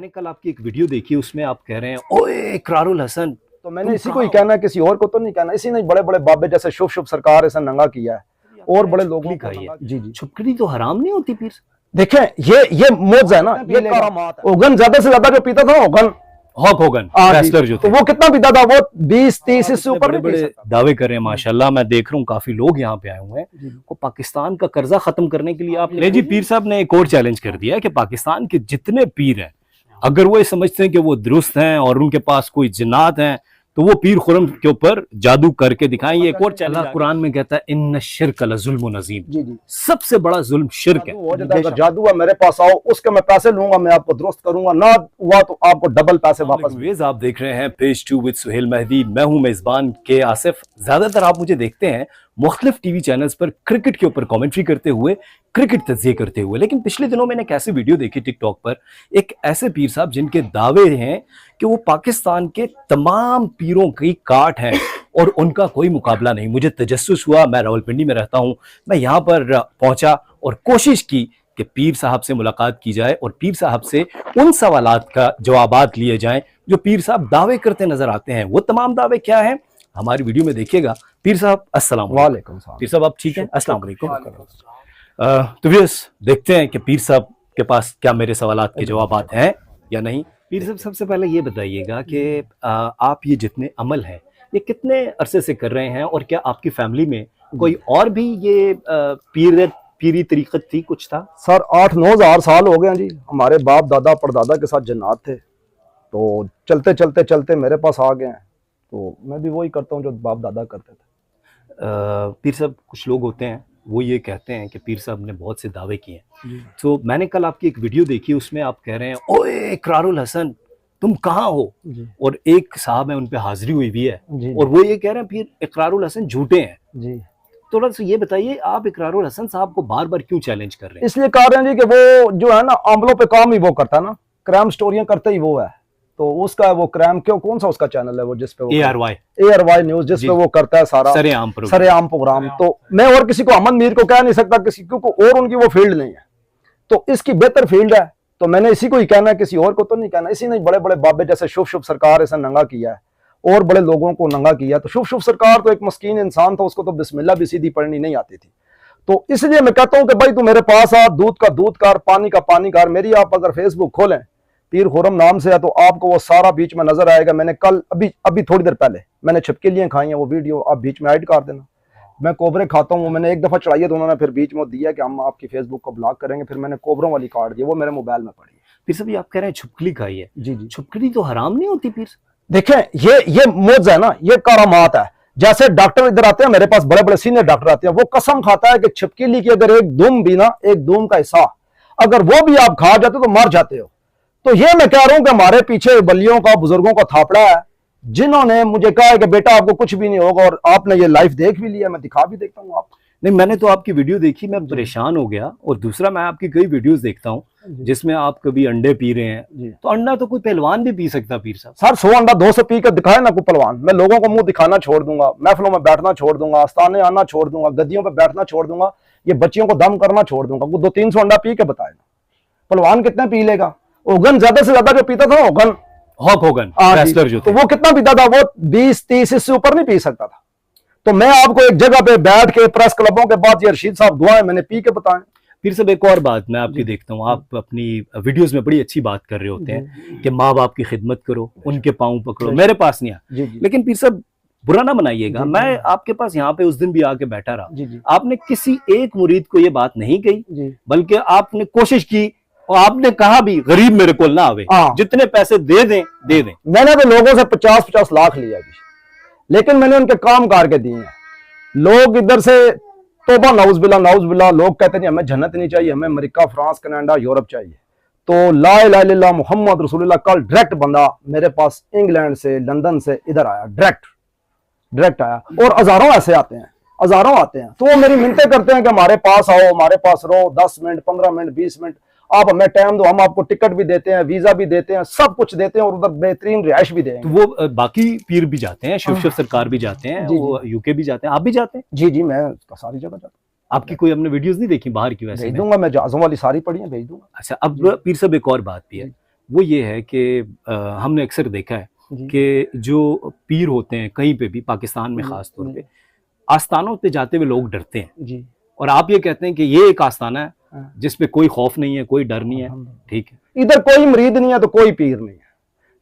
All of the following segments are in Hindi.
मैंने कल आपकी एक वीडियो देखी, उसमें आप कह रहे हैं ओए इकरारुल हसन। तो मैंने इसी को ही कहना है, किसी और को तो नहीं कहना। इसी ने बड़े बड़े बाबे जैसे शुभ शुभ सरकार ऐसा नंगा किया है और बड़े लोगों का है। जी जी, छुपकली तो हराम नहीं होती पीर। देखें ये मौज है ना, ये करामात है। ओगन ज्यादा से ज्यादा जो पीता था, ओगन हॉक होगन रेसलर जो थे, तो वो कितना पीता था? वो 20-30 इससे ऊपर बड़े दावे कर रहे हैं माशाल्लाह। मैं देख रहा हूँ काफी लोग यहाँ पे आए हुए हैं को पाकिस्तान का कर्जा खत्म करने के लिए। आप जी पीर साहब ने एक और चैलेंज कर दिया है कि पाकिस्तान के जितने पीर हैं, अगर वो ये समझते हैं कि वो दुरुस्त हैं और उनके पास कोई जिन्नात हैं, तो वो पीर खुरम के ऊपर जादू करके दिखाएं। ये एक और चैलेंज कुरान में कहता है इन्न शिर्क लजुल्म नज़ीम, जी जी, सबसे बड़ा जुल्म शिर्क है। जादू है, मेरे पास आओ, उसके मैं पैसे लूंगा, मैं आपको दुरुस्त करूंगा, ना हुआ तो आपको डबल पैसे वापस। आप देख रहे हैं पेज 2 विद सुहेल मेहदी। मैं हूं मेजबान के आसिफ। ज्यादातर आप मुझे देखते हैं मुख्तलिफ टीवी चैनल्स पर क्रिकेट के ऊपर कमेंट्री करते हुए, क्रिकेट तज्जिए करते हुए। लेकिन पिछले दिनों मैंने एक ऐसी वीडियो देखी टिकटॉक पर, एक ऐसे पीर साहब जिनके दावे हैं कि वो पाकिस्तान के तमाम पीरों की काट हैं और उनका कोई मुकाबला नहीं। मुझे तजस्सुस हुआ, मैं रावलपिंडी में रहता हूं, मैं यहाँ पर पहुंचा और कोशिश की कि पीर साहब से मुलाकात की जाए और पीर साहब से उन सवालात का जवाबात लिए जाएं जो पीर साहब दावे करते नजर आते हैं। वो तमाम दावे क्या हैं, हमारी वीडियो में देखिएगा। पीर साहब अस्सलाम वालेकुम। पीर साहब आप ठीक हैं? अस्सलाम वालेकुम। तो व्यूअर्स देखते हैं कि पीर साहब के पास क्या मेरे सवालात के जवाबात हैं या नहीं। पीर साहब सबसे पहले ये बताइएगा कि आप ये जितने अमल हैं ये कितने अरसे से कर रहे हैं, और क्या आपकी फैमिली में कोई और भी ये पीरी तरीक़त थी, कुछ था? सर 8-9 हज़ार साल हो गए जी। हमारे बाप दादा परदादा के साथ जन्नात थे, तो चलते चलते चलते मेरे पास आ गए हैं, तो मैं भी वही करता हूँ जो बाप दादा करते थे। पीर साहब कुछ लोग होते हैं वो ये कहते हैं कि पीर साहब ने बहुत से दावे किए हैं। तो मैंने कल आपकी एक वीडियो देखी, उसमें आप कह रहे हैं ओए इकरारुल हसन तुम कहाँ हो, और एक साहब है उन पे हाजिरी हुई भी है और वो ये कह रहे हैं फिर इकरारुल हसन झूठे हैं जी। थोड़ा सा ये बताइए, आप इकरारुल हसन साहब को बार बार क्यों चैलेंज कर रहे हैं? इसलिए कह रहे हैं जी कि वो जो है ना अमलों पे काम ही वो करता है ना, क्राइम स्टोरियां करता ही वो है, तो उसका वो क्राइम क्यों, कौन सा उसका चैनल है वो जिसपे ARY न्यूज जिसपे वो करता है सारा सरेआम प्रोग्राम। तो मैं और किसी को, अमन मीर को कह नहीं सकता किसी को, और उनकी वो फील्ड नहीं है, तो इसकी बेहतर फील्ड है, तो मैंने इसी को ही कहना है, किसी और को तो नहीं कहना। इसी ने बड़े बड़े बाबे जैसे शुभ शुभ सरकार ऐसा नंगा किया है और बड़े लोगों को नंगा किया। तो शुभ शुभ सरकार तो एक मस्कीन इंसान था, उसको तो बिस्मिल्लाह भी सीधी पढ़नी नहीं आती थी। तो इसलिए मैं कहता हूं कि भाई तू मेरे पास आ, दूध का दूध कार, पानी का पानी कार। मेरी आप अगर फेसबुक खोलें पीर खुरम नाम से है तो आपको वो सारा बीच में नजर आएगा। मैंने कल अभी थोड़ी देर पहले मैंने छिपके लिए खाई है, वो वीडियो आप बीच में ऐड कर देना। मैं कोबरे खाता हूँ, मैंने एक दफा चढ़ाई है तो उन्होंने फिर बीच में दिया कि हम आपकी फेसबुक को ब्लॉक करेंगे, फिर मैंने कोबरों वाली काट दी, वो मेरे मोबाइल में पड़ी है। फिर सभी आप कह रहे हैं छुपकली खाई है? जी जी, छुपकली तो हराम नहीं होती पीर? देखें ये मौज है ना, ये करामात है। जैसे डॉक्टर इधर आते हैं मेरे पास, बड़े बड़े सीनियर डॉक्टर आते हैं, वो कसम खाता है कि छिपकली की अगर एक दुम भी ना, एक दुम का हिस्सा अगर वो भी आप खा जाते हो तो मर जाते हो। तो ये मैं कह रहा हूं कि हमारे पीछे बलियों का, बुजुर्गों का थापड़ा है, जिन्होंने मुझे कहा है कि बेटा आपको कुछ भी नहीं होगा, और आपने ये लाइफ देख भी लिया, मैं दिखा भी देखता हूँ आपको। नहीं, मैंने तो आपकी वीडियो देखी, मैं परेशान हो गया। और दूसरा, मैं आपकी कई वीडियोस देखता हूँ जिसमें आप कभी अंडे पी रहे हैं, तो अंडा तो कोई पहलवान भी पी सकता पीर साहब। सर 100 अंडा 200 पी कर दिखाए ना कोई पहलवान, मैं लोगों को मुंह दिखाना छोड़ दूंगा, महफिलों में बैठना छोड़ दूंगा, आस्थाने आना छोड़ दूंगा, गद्दियों पर बैठना छोड़ दूंगा, ये बच्चियों को दम करना छोड़ दूंगा। वो 200-300 अंडा पी के बताए, पहलवान कितना पी लेगा? ओगन ज्यादा से ज्यादा जो पीता था, ओगन हॉक होगन रेसलर जो थे, तो वो कितना पीता था? वो 20-30 इससे ऊपर नहीं पी सकता था। तो मैं आपको एक जगह पे बैठ के प्रेस क्लबों के बाद ये रशीद साहब दुआएं मैंने पी के बताएं। फिर सब एक और बात मैं आपकी देखता हूँ, आप अपनी वीडियोस में बड़ी अच्छी बात कर रहे होते हैं कि माँ बाप की खिदमत करो, उनके पाँव पकड़ो। मेरे पास नहीं आया, लेकिन फिर सब बुरा ना बनाइएगा, मैं आपके पास यहाँ पे उस दिन भी आके बैठा रहा, आपने किसी एक मुरीद को ये बात नहीं कही, बल्कि आपने कोशिश की और आपने कहा भी गरीब मेरे को ना आवे, जितने पैसे दे दें दे दें। मैंने तो लोगों से 50-50 लाख लिया, लेकिन मैंने उनके काम करके दिए हैं। लोग इधर से तोबा नाउज़ बिल्ला, लोग कहते हैं हमें जन्नत नहीं चाहिए, हमें अमेरिका, फ्रांस, कनाडा, यूरोप चाहिए। तो ला इलाहा इल्लल्लाह मुहम्मद रसूलुल्लाह, कल डायरेक्ट बंदा मेरे पास इंग्लैंड से, लंदन से इधर आया, डायरेक्ट आया, और हजारों ऐसे आते हैं, हजारों आते हैं। तो वो मेरी मिन्नतें करते हैं कि हमारे पास आओ, हमारे पास रहो, 10 मिनट 15 मिनट 20 मिनट आप हमें टाइम दो, हम आपको टिकट भी देते हैं, वीजा भी देते हैं, सब कुछ देते हैं, और उधर बेहतरीन रिहाइश भी देंगे। तो वो बाकी पीर भी जाते हैं, शिव सरकार भी जाते हैं, वो यूके भी जाते हैं, आप भी जाते हैं? जी जी, मैं सारी जगह जाता हूँ। आपकी कोई हमने वीडियोस नहीं देखी बाहर की? वैसे भेज दूंगा, मैं जहाज़ों वाली सारी पढ़ी है, भेज दूंगा। अच्छा, अब पीर साहब एक और बात भी है, वो ये है कि हमने अक्सर देखा है कि जो पीर होते हैं कहीं पे भी, पाकिस्तान में खास तौर पे, आस्थानों पे जाते हुए लोग डरते हैं जी। और आप ये कहते हैं कि ये एक आस्थाना है जिसपे कोई खौफ नहीं है, कोई डर नहीं है, ठीक है। इधर कोई मुरीद नहीं है तो कोई पीर नहीं है,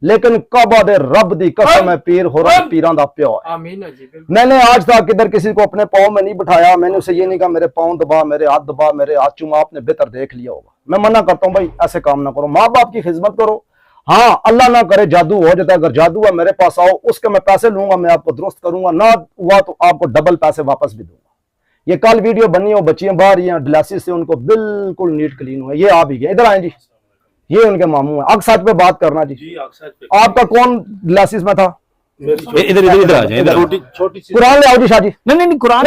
लेकिन काबा दे रब दी कसम है पीर हो रहा पीरां दा प्यो है। आमीन जी। मैंने आज तक इधर किसी को अपने पाँव में नहीं बिठाया, मैंने उसे ये नहीं कहा मेरे पाँव दबा, मेरे हाथ दबा, मेरे हाथ चुमा, आपने बेहतर देख लिया होगा। मैं मना करता हूँ भाई ऐसे काम ना करो, माँ बाप की खिदमत करो। हाँ अल्लाह ना करे जादू हो जाता है, अगर जादू है मेरे पास आओ, उसके मैं पैसे लूंगा, मैं आपको दुरुस्त करूंगा, ना हुआ तो आपको डबल पैसे वापस भी दूंगा। ये कल वीडियो बनी हो, बच्चियां बाहर यहाँ डिलासिस से उनको बिल्कुल नीट क्लीन हुआ, ये आ भी गए। इधर आए जी, ये उनके मामू है। अग सच पे बात करना जी, आपका कौन डिलासिस में था? इधर इधर इधर आ जाए, छोटी कुरान ले आओ जी शाह जी। नहीं कुरान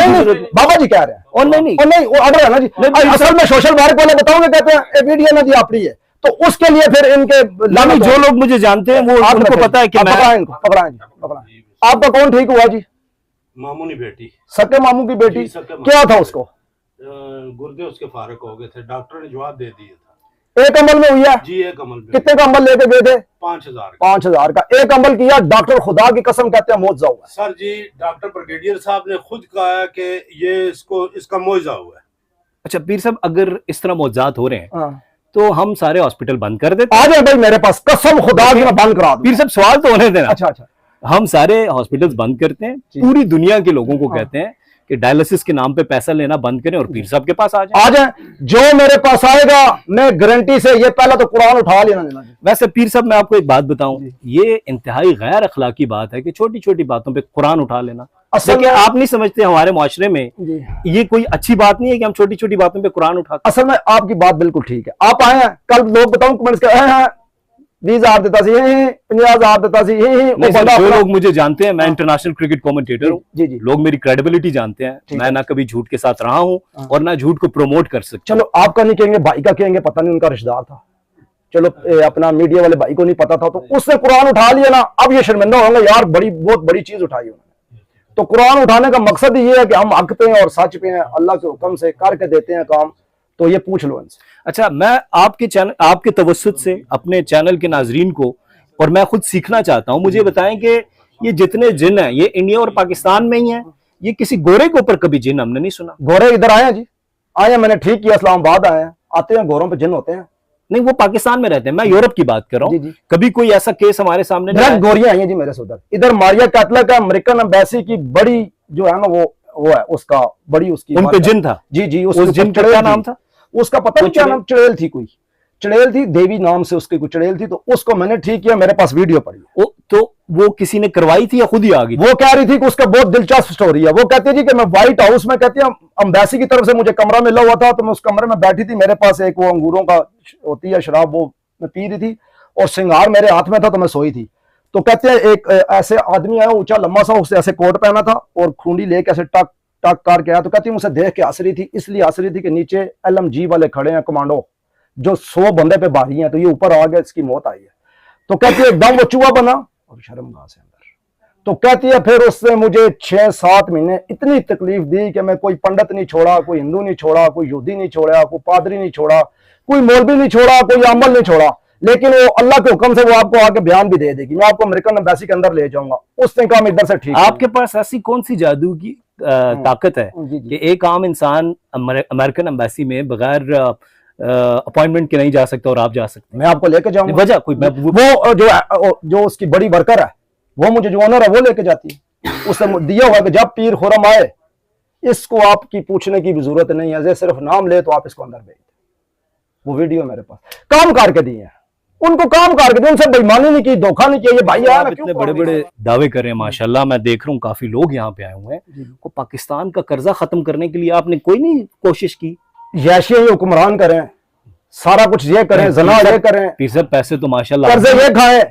बाबा जी कह रहे हैं और नहीं वो ऑर्डर है ना जी। असल में सोशल वर्क वाले बताओगे, कहते हैं वीडियो ना जी आपकी है, तो उसके लिए फिर इनके जो लोग मुझे जानते हैं वो उनको पता है कि पकड़ाएं। आपका कौन ठीक हुआ जी? मामू की बेटी, सके मामू की बेटी। क्या था उसको? गुर्दे उसके फारक हो गए थे, डॉक्टर ने जवाब दे दिया था। एक अमल में हुई है जी, एक अमल में। कितने का अमल लेके गए थे? 5,000 का एक अमल किया। डॉक्टर खुदा की कसम कहते हैं मौजज़ा हुआ सर जी। डॉक्टर ब्रिगेडियर साहब ने खुद कहा कि ये इसका मौजज़ा हुआ है। अच्छा पीर साहब, अगर इस तरह मौजज़ात हो रहे हैं तो हम सारे हॉस्पिटल बंद कर देते। आ जाए भाई मेरे पास, कसम खुदा की मैं बंद करा दूं। पीर साहब सवाल तो होने देना। अच्छा हम सारे हॉस्पिटल्स बंद करते हैं, पूरी दुनिया के लोगों को कहते हैं कि डायलिसिस के नाम पे पैसा लेना बंद करें और पीर साहब के पास आ जाए। जो मेरे पास आएगा मैं गारंटी से, ये पहला तो कुरान उठा लेना। वैसे पीर साहब मैं आपको एक बात बताऊं, ये इंतहाई गैर अखलाकी बात है कि छोटी छोटी बातों पे कुरान उठा लेना। असल में आप नहीं समझते हमारे मुआशरे में ये कोई अच्छी बात नहीं है कि हम छोटी छोटी बातों पे कुरान उठाते। असल में आपकी बात बिल्कुल ठीक है। आप आए हैं कल, लोग बताऊं कमेंट्स कर 20,000 देता सी, 50,000 देता सी। जो लोग मुझे जानते हैं, मैं इंटरनेशनल क्रिकेट कमेंटेटर हूँ, लोग मेरी क्रेडिबिलिटी जानते हैं। मैं ना कभी झूठ के साथ रहा हूँ और ना झूठ को प्रमोट कर सकता। चलो आपका नहीं कहेंगे, भाई का कहेंगे, पता नहीं उनका रिश्तेदार था, चलो अपना मीडिया वाले भाई को नहीं पता था तो उसने कुरान उठा लिया ना। अब ये शर्मिंदा होंगे यार, बहुत बड़ी चीज उठाई उन्होंने। तो कुरान उठाने का मकसद ये है कि हम हक पे हैं और सच पे हैं, अल्लाह के हुक्म से करके देते हैं काम। तो ये पूछ लो इनसे। अच्छा, मैं आपके चैनल, आपके तवस्सुत से अपने चैनल के नाजरीन को, और मैं खुद सीखना चाहता हूं, मुझे बताएं कि ये जितने जिन हैं ये इंडिया और पाकिस्तान में ही हैं, ये किसी गोरे के ऊपर कभी जिन हमने नहीं सुना। गोरे इधर आए हैं जी, आए हैं, मैंने ठीक किया, इस्लामाबाद आए हैं, आते हैं, गोरों पे जिन होते हैं। नहीं, वो पाकिस्तान में रहते हैं, मैं यूरोप की बात कर रहा हूँ। कभी कोई ऐसा केस हमारे सामने नहीं? गोरियां आई हैं जी मेरे से उधर। इधर मारिया कैटलर का अमेरिकन एम्बेसी की बड़ी जो है ना वो है, उसका बड़ी उसकी उन पे जिन था जी। उस जिन का क्या नाम था उसका? पता नहीं क्या नाम, चुड़ैल थी, कोई चुड़ैल थी, देवी नाम से उसकी कोई चुड़ैल थी। तो उसको मैंने ठीक किया, मेरे पास वीडियो पड़ी। तो वो किसी ने करवाई थी या खुद ही आ गई? वो कह रही थी कि उसका बहुत दिलचस्प स्टोरी है। वो कहती है जी कि मैं व्हाइट हाउस में, कहती है अम्बेसी की तरफ से मुझे कमरा मिला हुआ था, तो मैं उस कमरे में बैठी थी, मेरे पास एक वो अंगूरों का होती है शराब, वो मैं पी रही थी और श्रृंगार मेरे हाथ में था, तो मैं सोई थी। तो कहते हैं एक ऐसे आदमी आया, ऊंचा लंबा सा, उससे ऐसे कोट पहना था और खूंडी लेके ऐसे टक टक करके आया। तो कहती है मुझे देख के हंस रही थी, इसलिए हंस रही थी कि नीचे LMG वाले खड़े हैं, कमांडो, जो 100 बंदे पे भारी हैं, तो ये ऊपर आ गया, इसकी मौत आई है। तो कहती है एकदम वो चूहा बना और शर्मगाह से अंदर। तो कहती है फिर उससे मुझे 6-7 महीने इतनी तकलीफ दी कि मैं कोई पंडित नहीं छोड़ा, कोई हिंदू नहीं छोड़ा, कोई यहूदी नहीं छोड़ा, कोई पादरी नहीं छोड़ा, कोई मौलवी नहीं छोड़ा, कोई अमल नहीं छोड़ा, लेकिन वो अल्लाह के हुक्म से वो आपको आके बयान भी दे देगी। मैं आपको अमेरिकन एम्बेसी के अंदर ले जाऊंगा, उसने कहा मैं इधर से ठीक। आपके पास ऐसी कौन सी जादू की ताकत है कि एक आम इंसान अमेरिकन एम्बेसी में बगैर अपॉइंटमेंट के नहीं जा सकता और आप जा सकते? मैं आपको लेके जाऊंगा। वजह कोई? वो जो उसकी बड़ी वर्कर है, वो मुझे जो ऑनर है वो लेके जाती है। उसने दिया हुआ कि जब पीर खुरम आए, इसको आपकी पूछने की भी जरूरत नहीं है, सिर्फ नाम ले तो आप इसको अंदर भेज। वो वीडियो मेरे पास काम करके दिए हैं, उनको काम करके दिए, उनसे बेईमानी नहीं की, धोखा नहीं किया। ये भाई आप इतने बड़े बड़े दावे कर रहे हैं, माशाल्लाह। मैं देख रहा हूँ काफी लोग यहाँ पे आए हुए हैं। को पाकिस्तान का कर्जा खत्म करने के लिए आपने कोई नहीं कोशिश की? यैसे ही हुक्मरान करें, सारा कुछ ये करें, जना ये करें। पीर साहब पैसे तो माशाल्लाह कर्जे ये खाएं,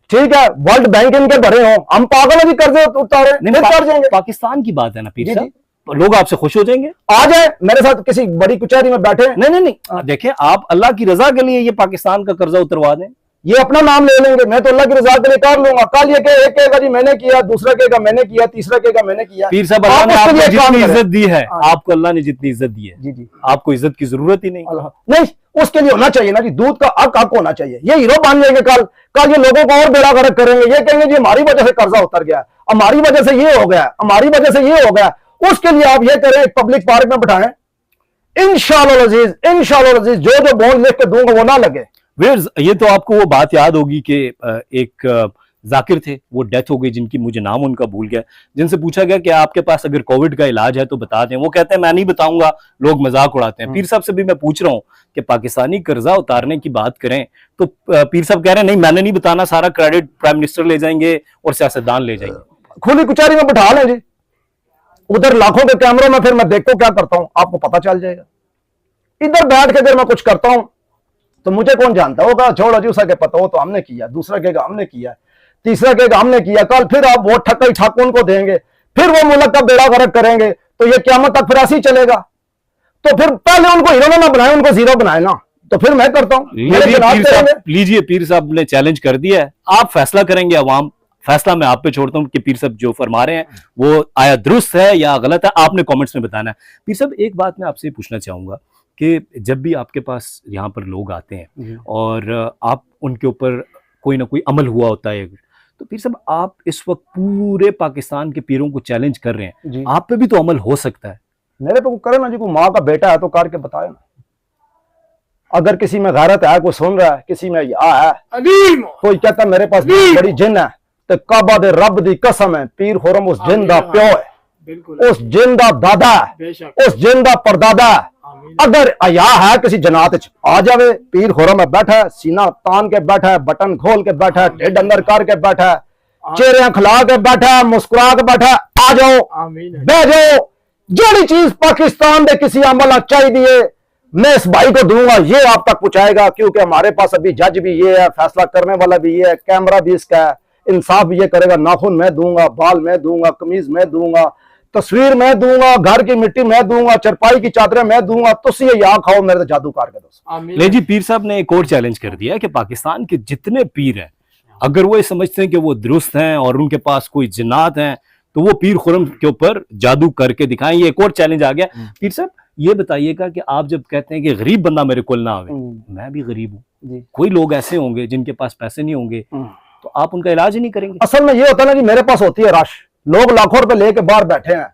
ठीक है, वर्ल्ड बैंक इनके भरे हो, हम पागल है जी, कर्जे उतारे। पाकिस्तान की बात है ना पीर साहब, लोग आपसे खुश हो जाएंगे। आ जाए मेरे साथ किसी बड़ी कचहरी में बैठे। नहीं, देखिए आप अल्लाह की रजा के लिए ये पाकिस्तान का कर्जा उतरवा दें, ये अपना नाम ले लेंगे, मैं तो अल्लाह की रजा के लिए कर लूंगा। कल ये एक कहेगा जी मैंने किया, दूसरा कहेगा मैंने किया, तीसरा कहेगा मैंने किया। पीर साहब, अल्लाह ने आपको जितनी इज्जत दी है, आपको अल्लाह ने जितनी इज्जत दी है, जी, आपको इज्जत की जरूरत ही नहीं। नहीं, उसके लिए होना चाहिए ना जी, दूध का हक हक होना चाहिए। ये हीरो बन जाएंगे कल ये लोगों को और बेड़ा गर्क करेंगे, ये कहेंगे जी हमारी वजह से कर्जा उतर गया, हमारी वजह से ये हो गया, हमारी वजह से ये हो गया। उसके लिए आप ये करें, एक पब्लिक पार्क में बिठाएं, इंशाअल्लाह अजीज जो बोल लिख के दूंगा वो ना लगे। ये तो आपको वो बात याद होगी कि एक जाकिर थे, वो डेथ हो गई, जिनकी मुझे नाम उनका भूल गया, जिनसे पूछा गया कि आपके पास अगर कोविड का इलाज है तो बता दें। वो कहते हैं मैं नहीं बताऊंगा, लोग मजाक उड़ाते हैं। पीर साहब से भी मैं पूछ रहा हूँ कि पाकिस्तानी कर्जा उतारने की बात करें तो पीर साहब कह रहे हैं नहीं मैंने नहीं बताना, सारा क्रेडिट प्राइम मिनिस्टर ले जाएंगे और सियासतदान ले जाएंगे। खुली कुचारी में बिठा लें जी, उधर लाखों के कैमरों में, फिर मैं देखो क्या करता हूं, आपको पता चल जाएगा। इधर बैठ के अगर मैं कुछ करता हूं तो मुझे कौन जानता होगा, छोड़ो जी उसे पता हो तो हमने किया, दूसरा कहेगा हमने किया, तीसरा कहेगा हमने किया। कल फिर आप वोट ठक्का ठाक उनको देंगे, फिर वो मुल्क का बेड़ा गर्क करेंगे, तो ये क़यामत तक फिर ऐसे ही चलेगा। तो फिर पहले उनको हीरो ना बनाए, उनको जीरो बनाए ना, तो फिर मैं करता हूं। लीजिए पीर साहब ने चैलेंज कर दिया है, आप फैसला करेंगे, अवाम फैसला मैं आप पे छोड़ता हूं कि पीर साहब जो फरमा रहे हैं वो आया दुरुस्त है या गलत है, आपने कमेंट्स में बताना है। पीर साहब एक बात मैं आपसे पूछना चाहूंगा कि जब भी आपके पास यहाँ पर लोग आते हैं और आप उनके ऊपर कोई ना कोई अमल हुआ होता है, तो पीर साहब आप इस वक्त पूरे पाकिस्तान के पीरों को चैलेंज कर रहे हैं, आप पे भी तो अमल हो सकता है। मेरे पे करे ना जी, कोई माँ का बेटा है तो करके बताए ना। अगर किसी में गैरत है, कोई सुन रहा है, किसी में या है, कोई कहता मेरे पास बड़ी जिन है, तो काबा दे रब दी कसम है, पीर खुरम उस जिन दा प्यो है, उस जिन दा दादा है, उस जिन दा परदादा है। अगर अया है किसी जनात आ जावे, पीर खुरम में बैठा है, सीना तान के बैठा है, बटन खोल के बैठा है, ढिड अंदर करके बैठा है, चेहरे खिला के बैठा है, मुस्कुरा के बैठा है, आ जाओ बह जाओ। जो चीज पाकिस्तान में किसी अमल चाहिए मैं इस भाई को दूंगा, ये आप तक पहुंचाएगा, क्योंकि हमारे पास अभी जज भी ये है, फैसला करने वाला भी ये है, कैमरा भी इसका है, इंसाफ भी ये करेगा। नाखून मैं दूंगा, बाल मैं दूंगा, कमीज मैं दूंगा, तस्वीर मैं दूंगा, घर की मिट्टी मैं दूंगा, चरपाई की चादरें मैं दूंगा। तो ये या खाओ मेरे तो जादूकार के दोस्त। ले जी पीर साहब ने एक और चैलेंज कर दिया कि पाकिस्तान के जितने पीर हैं, अगर वो ये समझते हैं कि वो दुरुस्त हैं और उनके पास कोई जिन्नात हैं, तो वो पीर खुरम के ऊपर जादू करके दिखाएं। ये एक और चैलेंज आ गया। पीर साहब ये बताइएगा कि आप जब कहते हैं कि गरीब बंदा मेरे को ना आवे, मैं भी गरीब हूँ, कोई लोग ऐसे होंगे जिनके पास पैसे नहीं होंगे, तो आप उनका इलाज ही नहीं करेंगे? असल में ये होता है ना जी, मेरे पास होती है रश, लोग लाखों रुपए लेके बाहर बैठे हैं,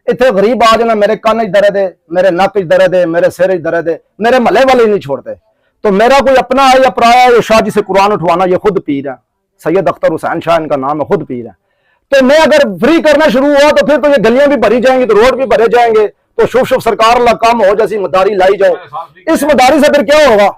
इतने गरीब आ जाना, मेरे कान दर्द है, मेरे नक दर्द है, मेरे सिर दर्द है, मेरे महल्ले वाले नहीं छोड़ते। तो मेरा कोई अपना है या पराया है, शाह जी से कुरान उठवाना, ये खुद पीर है, सैयद अख्तर हुसैन शाह इनका नाम है, खुद पीर है। तो मैं अगर फ्री करना शुरू हुआ तो फिर तो ये गलियां भी भरी जाएंगी, तो रोड भी भरे जाएंगे, तो शुभ शुभ सरकार अल्लाह काम हो जैसी मदारी लाई जाओ। इस मदारी से फिर क्या होगा,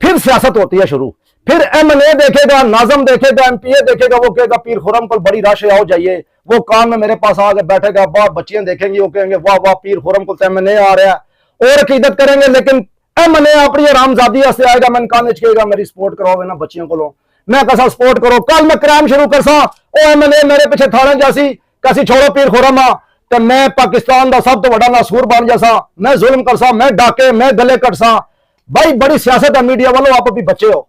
फिर सियासत होती है शुरू, फिर एमएलए देखेगा, नाजम देखेगा, एमपीए देखेगा, वो कहेगा पीर खुरम को बड़ी राशि आओ जाइए, वो काम में मेरे पास आके बैठेगा, वाह बच्चियां देखेंगी, वो कहेंगे वाह वाह पीर खुरम को एमएलए आ रहा है, और अकीदत करेंगे। लेकिन एमएलए अपनी आरामजादी से आएगा, मैंने कान कहेगा मेरी सपोर्ट कराओ ना बच्चियों को लो, मैं कैसा सपोर्ट करो, कल मैं क्राइम शुरू कर सा, ओ एमएलए मेरे पीछे थाने जैसी कैसी छोड़ो पीर खुरम आ, तो मैं पाकिस्तान का सब तो बड़ा नासूर बन जैसा, मैं जुल्म कर सा, मैं डाके, मैं गले कट सा। भाई बड़ी सियासत है मीडिया वालों, आप अभी बच्चे हो,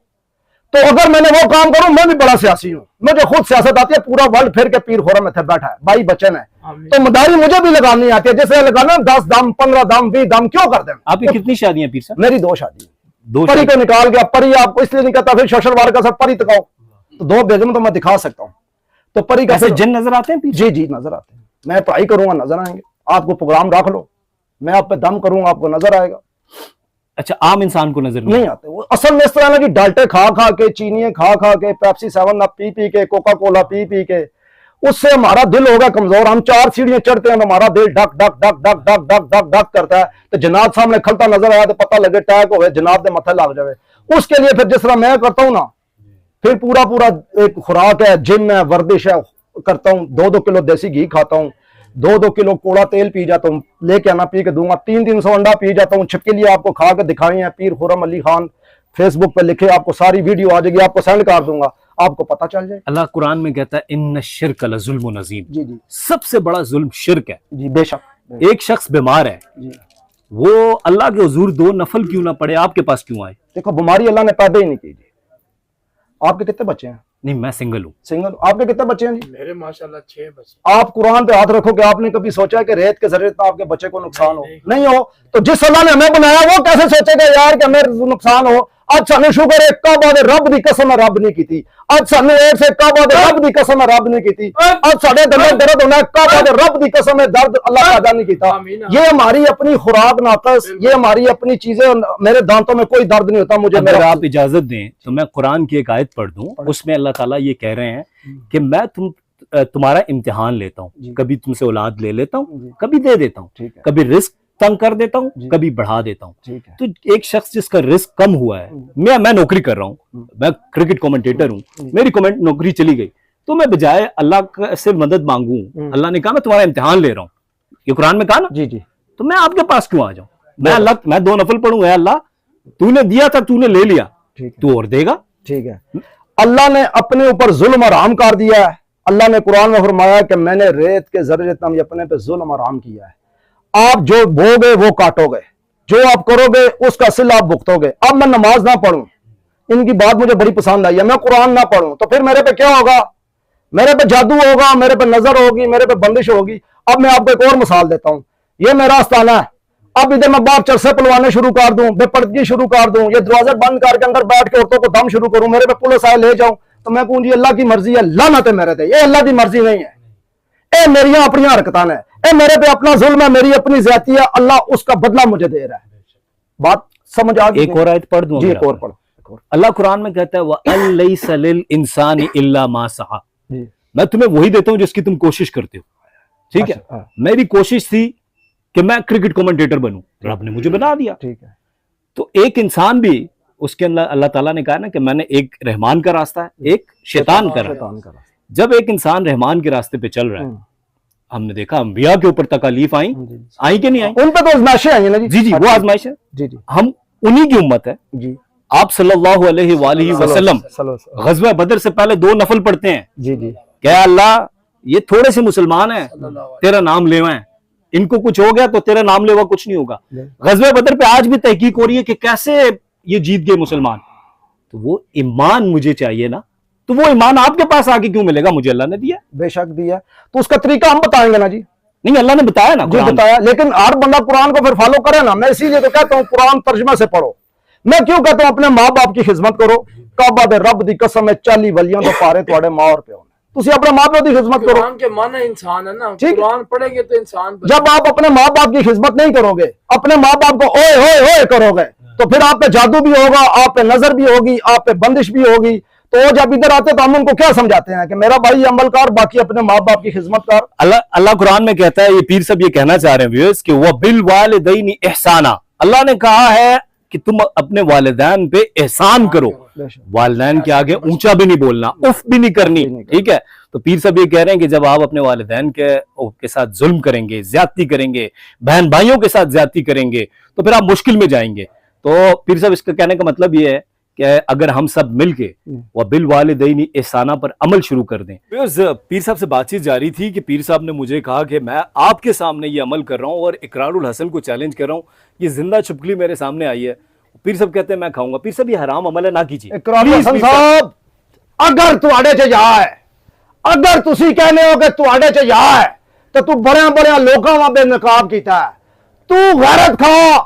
तो अगर मैंने वो काम करूं, मैं भी बड़ा सियासी हूं, मुझे खुद सियासत आती है, पूरा वर्ल्ड फिर के पीर खुरम में बैठा है, भाई बच्चन है, तो मदारी मुझे भी लगानी आती है, जैसे लगाना 10 दाम 15 दाम 20 दाम क्यों कर दें। आपकी कितनी शादियां पीर साहब? मेरी 2 शादी, परी को निकाल गया, परी आपको इसलिए नहीं कहता, फिर सोशल वर्कर का सब परी तकाओ, तो 2 बेगम तो मैं दिखा सकता हूँ। तो परी का जिन नजर आते हैं? जी जी नजर आते हैं, मैं पढ़ाई करूंगा नजर आएंगे, आपको प्रोग्राम रख लो, मैं आप पे दम करूंगा, आपको नजर आएगा। अच्छा, आम इंसान को नजर नहीं आते वो। असल में इस तरह ना कि डाल्टे खा खा के, चीनी खा खा के, पेप्सी 7 अप पी पी के, कोका कोला पी पी के, उससे हमारा दिल होगा कमजोर। हम 4 सीढ़ियां चढ़ते हैं तो हमारा दिल duck duck duck duck duck duck duck duck करता है, तो जनाब सामने खलता नजर आया तो पता लगे टैक हो जनाब के मथे लग जाए। उसके लिए फिर जिस तरह मैं करता हूँ ना, फिर पूरा पूरा एक खुराक है, जिम है, वर्जिश है, करता हूँ, 2-2 किलो देसी घी खाता हूँ, 2-2 किलो कोड़ा तेल पी जाता हूँ, लेके आना पी के दूंगा, 300-300 अंडा पी जाता हूँ। छिपके लिए आपको खा के दिखाई है, पीर खुरम अली खान फेसबुक पे लिखे, आपको सारी वीडियो आ जाएगी, आपको सेंड कर दूंगा, आपको पता चल जाए। अल्लाह कुरान में कहता है इन्न शिर्क लजुल्मुन अज़ीम, जी जी, सबसे बड़ा जुल्म शिर्क है। जी बेशक। एक शख्स बीमार है जी, वो अल्लाह के हुजूर 2 नफल क्यों ना पड़े, आपके पास क्यों आए? देखो बीमारी अल्लाह ने पैदा ही नहीं की जी। आपके कितने बच्चे हैं? नहीं, मैं सिंगल हूँ। सिंगल? आपके कितने बच्चे हैं जी? मेरे माशाल्लाह 6 बच्चे। आप कुरान पे हाथ रखो कि आपने कभी सोचा है कि रेत के जरिए तो आपके बच्चे को नुकसान हो? नहीं हो। तो जिस अल्लाह ने हमें बनाया वो कैसे सोचेगा यार कि हमें नुकसान हो? आज सानू शुक्र है का बाद रब दी कसम है रब नहीं की। आज सानू एक से का बाद रब दी कसम है रब नहीं की। आज साडे दिल में दर्द होना है का बाद रब दी कसम है दर्द अल्लाह पैदा नहीं कीता। ये हमारी अपनी खुराक नाकस, ये हमारी अपनी चीजें। मेरे दांतों में कोई दर्द नहीं होता। मुझे अगर आप इजाजत दें तो मैं कुरान की एक आयत पढ़ दूं, उसमें अल्लाह ताला ये कह रहे हैं कि मैं तुम्हारा इम्तिहान लेता हूँ, कभी तुमसे औलाद ले लेता हूँ, कभी दे देता हूँ, कभी रिस्क तंग कर देता हूँ, कभी बढ़ा देता हूँ। तो एक शख्स जिसका रिस्क कम हुआ है, मैं नौकरी कर रहा हूँ, मैं क्रिकेट कमेंटेटर हूँ, मेरी नौकरी चली गई, तो मैं बजाय अल्लाह से मदद मांगू, अल्लाह ने कहा मैं तुम्हारा इम्तिहान ले रहा हूँ, ये कुरान में कहा ना जी जी, तो मैं आपके पास क्यों आ जाऊं? मैं 2 नफल पढ़ूं, अल्लाह तूने दिया था, तूने ले लिया, तू और देगा। ठीक है। अल्लाह ने अपने ऊपर जुल्म हराम कर दिया है। अल्लाह ने कुरान में फरमाया कि मैंने रेत के जरिए तुम अपने पे जुल्म हराम किया है। आप जो बोगे वो काटोगे, जो आप करोगे उसका सिला आप भुगतोगे। अब मैं नमाज ना पढ़ूं, इनकी बात मुझे बड़ी पसंद आई है, मैं कुरान ना पढ़ूं तो फिर मेरे पे क्या होगा? मेरे पे जादू होगा, मेरे पे नजर होगी, मेरे पे बंदिश होगी। अब मैं आपको एक और मिसाल देता हूं। ये मेरा आस्थाना है, अब इधर मैं बाहर चरसे पलवाने शुरू कर दूं, बेपर्दगी शुरू कर दूं, ये दरवाजे बंद करके अंदर बैठ के औरतों को दम शुरू करूं, मेरे पे पुलिस आए ले जाऊं, तो मैं कहूं जी अल्लाह की मर्जी है, लानत है मेरे पे, ये अल्लाह की मर्जी नहीं है, ये मेरी अपनी हरकतां है, ये मेरे पे अपना जुल्म है, मेरी अपनी ज्यादती है, अल्लाह उसका बदला मुझे दे रहा है। बात समझ आ गई? एक और आयत पढ़ दूं? जी एक और पढ़ो। अल्लाह कुरान में कहता है वलैसा लिल इंसानी इल्ला मा सहा, मैं तुम्हें वही देता हूं जिसकी तुम कोशिश करते हो। ठीक है, मेरी कोशिश थी कि मैं क्रिकेट कमेंटेटर बनूं, रब ने मुझे बना दिया। ठीक है, तो एक इंसान भी उसके अंदर अल्लाह ताला ने कहा ना कि मैंने एक रहमान का रास्ता है, एक शैतान का रास्ता। जब एक इंसान रहमान के रास्ते पे चल रहा है, हमने देखा अंबिया के ऊपर तकालीफ आई कि नहीं आई? उन पे तो आजमाइशें आई ना जी। जी जी, वो आजमाइश है जी जी, हम उन्हीं की उम्मत है जी। आप सल्लल्लाहु अलैहि वसल्लम गज़वा बदर से पहले 2 नफल पढ़ते हैं जी जी, क्या अल्लाह ये थोड़े से मुसलमान हैं, तेरा नाम लेवा, इनको कुछ हो गया तो तेरा नाम लेवा कुछ नहीं होगा। गज़वा बदर पे आज भी तहकीक हो रही है कि कैसे ये जीत गए मुसलमान। तो वो ईमान मुझे चाहिए ना, तो वो ईमान आपके पास आके क्यों मिलेगा? मुझे अल्लाह ने दिया, बेशक दिया, तो उसका तरीका हम बताएंगे ना जी। नहीं, अल्लाह ने बताया ना, जी बताया, लेकिन हर बंदा कुरान को फिर फॉलो करे ना। मैं इसीलिए तो कहता हूँ कुरान तर्जुमा से पढ़ो। मैं क्यों कहता हूँ अपने माँ बाप की खिदमत करो, काबा दे रब दी कसम है 40 वलियों तो पारे तुहाडे मां और प्यो ने, तुसी अपने माँ बाप की खिदमत करो। कुरान के माना इंसान है ना, कुरान पढ़ेंगे तो इंसान। जब आप अपने माँ बाप की खिदमत नहीं करोगे, अपने माँ बाप को ओए होए होए करोगे, तो फिर आप पे जादू भी होगा, आप पे नजर भी होगी, आप पे बंदिश भी होगी। तो जब इधर आते तो हम उनको क्या समझाते हैं कि मेरा भाई अमल कर, बाकी अपने माँ बाप की खिदमत कर। अल्लाह कुरान में कहता है, ये पीर सब ये कहना चाह रहे हैं व्यूअर्स कि वह बिल वालिदैनि ihsana, अल्लाह ने कहा है कि तुम अपने वालिदैन पे एहसान करो। वालिदैन के आगे ऊंचा भी नहीं बोलना, उफ भी नहीं करनी। ठीक है, तो पीर साहब ये कह रहे हैं कि जब आप अपने वालिदैन के साथ जुल्म करेंगे, ज्यादती करेंगे, बहन भाइयों के साथ ज्यादती करेंगे, तो फिर आप मुश्किल में जाएंगे। तो पीर साहब इसका कहने का मतलब ये है कि अगर हम सब मिलके वह बिल वालिदैनि ihsana पर अमल शुरू कर दें। पीर साहब से बातचीत जारी थी कि पीर साहब ने मुझे कहा कि मैं आपके सामने ये अमल कर रहा हूँ और इकरारुल हसन को चैलेंज कर रहा हूँ, ये जिंदा छिपकली मेरे सामने आई है। पीर साहब कहते हैं मैं खाऊंगा। पीर साहब ये हराम अमल है, ना कीजिए। इकरारुल हसन साहब, अगर तुहाडे च जा है, अगर तुसी कहने हो कि तुहाडे च जा है, तो तू बड़े लोगों वा बेनकाब कीता है। तू गैरत खा,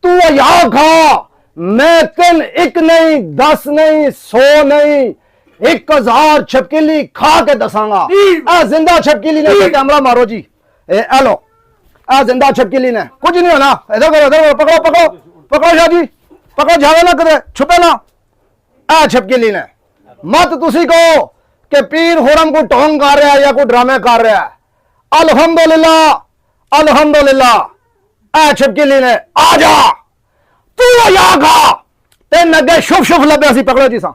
तू हया खा। मैं 3 1 नहीं 10 नहीं 100 नहीं 1000 छपकीली खा के दसांगा। जिंदा छपकीली ने कैमरा मारो जी, हेलो, जिंदा छपकीली ने कुछ नहीं होना। इधर करो, इधर करो, पकड़ो पकड़ो पकड़ो शाह जी, पकड़ो, जावे ना करे, छुपे ना। छपकीली ने मत तुसी को कि पीर हुरम को ढोंग कर रहा है या कोई ड्रामे कर रहा है। अल्हम्दुलिल्लाह अल्हम्दुलिल्लाह। छपकीली ने आ जा, तू या खा, तेन अगे शुभ शुभ लभ्या सी। पकड़ो जी सा,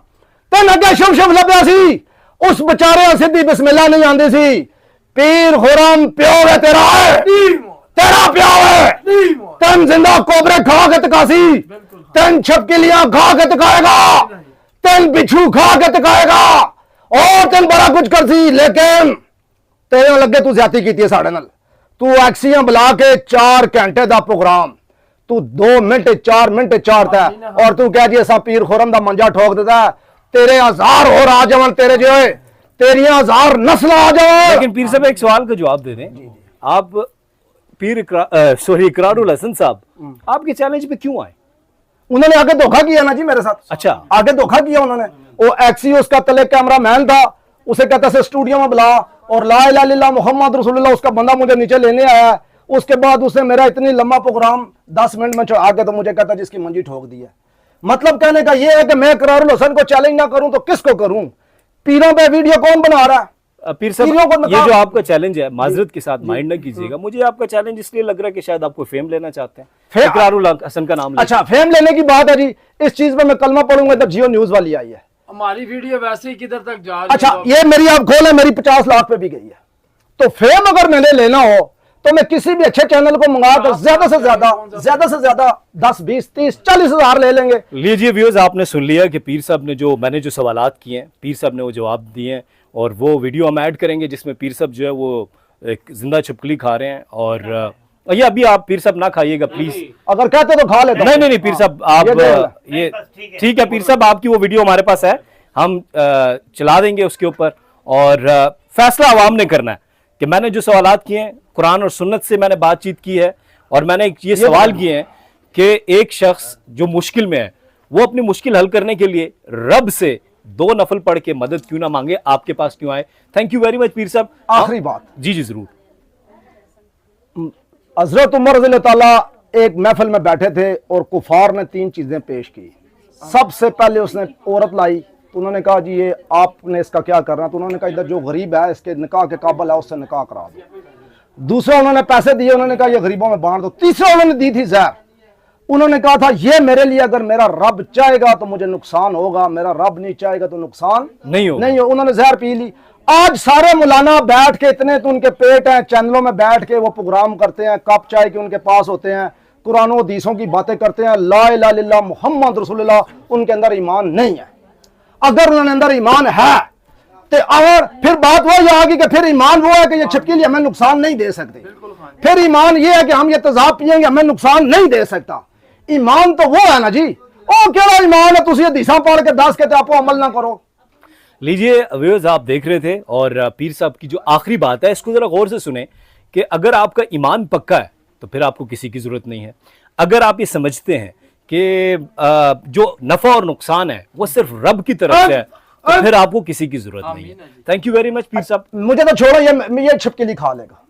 तेन अगे शुभ शुभ लभ्या सी। उस बेचारे सीधी बिस्मिल्लाह नहीं आंदी सी। पीर हुरम प्यो है तेरा, है तेरा प्यो है। तेन जिंदा कोबरे खा के तकासी, तेन छपकीलियां खा के तकाएगा, तेन बिच्छू खा के तकाएगा और तेन बड़ा कुछ कर सी। लेकिन तेरे लगे तू ज्यादा की साढ़े नाल। तू एक्सियां बुला के 4 घंटे का प्रोग्राम तू 2 मिनट 4 मिनट चारता है और तू कह जी असा पीर खुरम का मंजा ठोक देता है। तेरे 1000 और आ जावन, तेरे जो है तेरी 1000 नस्ल आ जाए। लेकिन पीर साहब एक सवाल का जवाब दे दें, आप पीर इकरारुल हसन साहब आपके चैलेंज पे क्यों आए? उन्होंने आगे धोखा किया ना जी मेरे साथ। अच्छा, आगे धोखा किया उन्होंने। वो एक्सी उसका तले कैमरा मैन था, उसे कहता से स्टूडियो में बुला, और ला इलाहा इल्लल्लाह मोहम्मद रसूलुल्लाह उसका बंदा मुझे नीचे लेने आया। उसके बाद उसने मेरा इतनी लंबा प्रोग्राम 10 मिनट में आगे तो मुझे कहता जिसकी मंजी ठोक दी है। मतलब कहने का ये है कि मैं इकरारुल हसन को चैलेंज ना करूं तो किसको करूं? पीरों पे वीडियो कौन बना रहा है? पीर साहब, ये जो आपका चैलेंज है, माजरत के साथ माइंड ना कीजिएगा, मुझे आपका चैलेंज इसलिए लग रहा है कि शायद आपको फेम लेना चाहते हैं, इकरारुल हसन का नाम। अच्छा, फेम लेने की बात है जी। इस चीज पे मैं कलमा पढ़ूंगा जब जियो न्यूज वाली आई है। हमारी वीडियो वैसे ही किधर तक जा रही है। अच्छा, ये मेरी आप खोल है, मेरी 50 लाख पे भी गई है। तो फेम अगर मैंने लेना हो तो मैं किसी भी अच्छे चैनल को मंगा कर ज्यादा से ज्यादा 10, 20, 30, 40 हजार ले लेंगे। लीजिए व्यूअर्स, आपने सुन लिया कि पीर साहब ने मैंने जो सवालात किए हैं, पीर साहब ने वो जवाब दिए हैं, और वो वीडियो हम ऐड करेंगे जिसमें पीर साहब जो है वो एक जिंदा छिपकली खा रहे हैं। और ये अभी आप पीर साहब ना खाइएगा प्लीज, अगर कहते तो खा लेते। नहीं पीर साहब आप ये ठीक है पीर साहब, आपकी वो वीडियो हमारे पास है, हम चला देंगे उसके ऊपर, और फैसला अवाम ने करना है कि मैंने जो सवालात किए हैं, कुरान और सुन्नत से मैंने बातचीत की है, और मैंने ये सवाल किए हैं कि एक शख्स जो मुश्किल में है वो अपनी मुश्किल हल करने के लिए रब से 2 नफल पढ़ के मदद क्यों ना मांगे, आपके पास क्यों आए। थैंक यू वेरी मच पीर साहब। आखिरी बात, जी जरूर। हजरत उमर रज़ी ताला एक महफिल में बैठे थे और कुफार ने 3 चीजें पेश की। सबसे पहले उसने औरत लाई, तो उन्होंने कहा जी ये आपने इसका क्या करना? तो उन्होंने कहा इधर जो गरीब है इसके निकाह के काबिल है उससे निकाह करा दो। दूसरा उन्होंने पैसे दिए, उन्होंने कहा ये गरीबों में बांट दो। तीसरा उन्होंने दी थी जहर, उन्होंने कहा था ये मेरे लिए अगर मेरा रब चाहेगा तो मुझे नुकसान होगा, मेरा रब नहीं चाहेगा तो नुकसान नहीं हो। उन्होंने जहर पी ली। आज सारे मौलाना बैठ के, इतने तो उनके पेट हैं, चैनलों में बैठ के वो प्रोग्राम करते हैं, कप चाय के उनके पास होते हैं, कुरान और हदीसों की बातें करते हैं, ला इलाहा इल्लल्लाह मोहम्मद रसूलुल्लाह, उनके अंदर ईमान नहीं है। अगर उन्होंने अंदर ईमान है तो और फिर बात वही आ गई कि फिर ईमान वो है कि ये छिपकली हमें नुकसान नहीं दे सकते। फिर ईमान ये है कि हम ये तेजाब पियेंगे हमें नुकसान नहीं दे सकता। ईमान तो वो है ना जी, ओ केड़ा ईमान है तुसी हदीसां पढ़ के 10 के आपो अमल ना करो। लीजिए व्यूअर्स, आप देख रहे थे, और पीर साहब की जो आखिरी बात है इसको जरा गौर से सुने कि अगर आपका ईमान पक्का है तो फिर आपको किसी की जरूरत नहीं है। अगर आप ये समझते हैं कि जो नफा और नुकसान है वो सिर्फ रब की तरफ से है तो फिर आपको किसी की जरूरत नहीं है। थैंक यू वेरी मच पीर साहब। मुझे तो छोड़ो, ये छिपकली खा लेगा।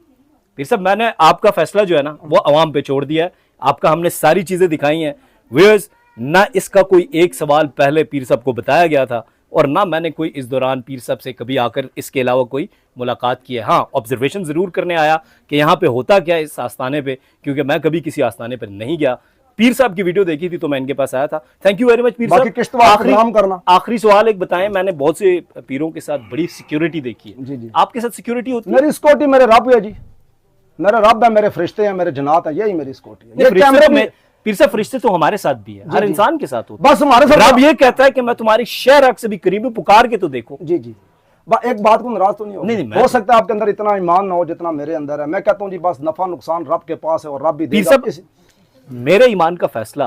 पीर साहब, मैंने आपका फैसला जो है ना वो अवाम पे छोड़ दिया है। आपका हमने सारी चीजें दिखाई हैं व्यूअर्स, ना इसका कोई एक सवाल पहले पीर साहब को बताया गया था, और ना मैंने कोई इस दौरान पीर साहब से कभी आकर इसके अलावा कोई मुलाकात की है। हाँ, ऑब्जर्वेशन जरूर करने आया कि यहाँ पे होता क्या है इस आस्थाने पे, क्योंकि मैं कभी किसी आस्थाने पर नहीं गया। पीर साहब की वीडियो देखी थी तो मैं इनके पास आया था। थैंक यू वेरी मच पीर साहब। आखिरी सवाल एक बताएं, मैंने बहुत से पीरों के साथ बड़ी सिक्योरिटी देखी है, जी। आपके साथ सिक्योरिटी होती है? मेरी सिक्योरिटी मेरे रब है जी, मेरा रब है, मेरे फरिश्ते हैं, मेरे जनात है, यही मेरी सिक्योरिटी है। कैमरे में पीर साहब, फरिश्ते तो हमारे साथ भी है, हर इंसान के साथ होता है। बस हमारे साथ रब ये कहता है कि मैं तुम्हारी शहर से भी करीब पुकार के तो देखो। जी। एक बात को नाराज तो नहीं हो सकता है आपके अंदर इतना ईमान ना हो जितना मेरे अंदर है। मैं कहता हूँ जी बस नफा नुकसान रब के पास है और रब भी देगा। मेरे ईमान का फैसला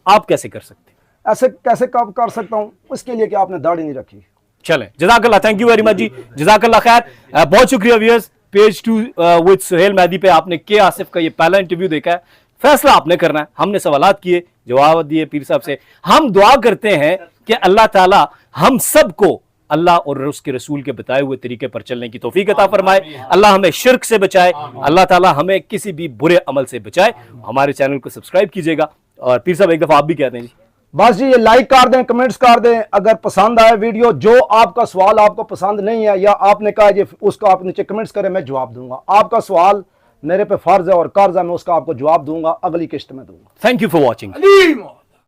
आप कैसे कर सकते हैं? ऐसे कैसे कब कर सकता हूँ? उसके लिए कि आपने दाढ़ी नहीं रखी। चलें, जज़ाकल्लाह, थैंक यू वेरी मच जी, जज़ाकल्लाह खैर। बहुत शुक्रिया viewers, page 2 with Suhail Mehdi पे आपने के आसिफ का ये पहला इंटरव्यू देखा है। फैसला आपने करना है। हमने सवालात किए, जवाब दिए पीर साहब से। हम दुआ करते हैं कि अल्लाह ताला हम सबको अल्लाह और उसके रसूल के बताए हुए तरीके पर चलने की तौफीक अता फरमाए। अल्लाह हमें शिर्क से बचाए, अल्लाह ताला हमें किसी भी बुरे अमल से बचाए। हमारे चैनल को सब्सक्राइब कीजिएगा, और पीर साहब एक दफा आप भी कहते हैं जी। बस जी, ये लाइक कर दें, कमेंट्स कर दें। अगर पसंद आए वीडियो, जो आपका सवाल आपको पसंद नहीं है या आपने कहा ये उसका आप नीचे कमेंट्स करें, मैं जवाब दूंगा। आपका सवाल मेरे पे फर्ज है और कर्ज है, मैं उसका आपको जवाब दूंगा, अगली किस्त में दूंगा। Thank you for watching.